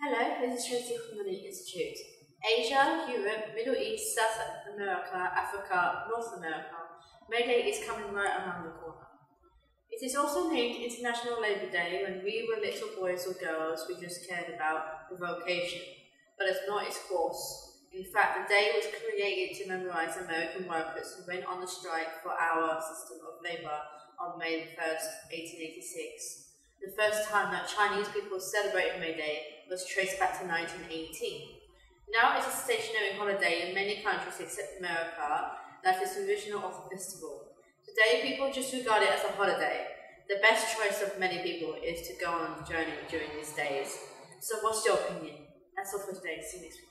Hello, this is Tracy from the Lee Institute. Asia, Europe, Middle East, South America, Africa, North America. May Day is coming right around the corner. It is also named International Labour Day. When we were little boys or girls, we just cared about the vocation, but it's not its course. In fact, the day was created to memorize American workers who went on the strike for our system of labour on May 1st, 1886. The first time that Chinese people celebrated May Day was traced back to 1918. Now it's a stationary holiday in many countries except America that is the original of the festival. Today people just regard it as a holiday. The best choice of many people is to go on a journey during these days. So what's your opinion? That's all for today. See you next week.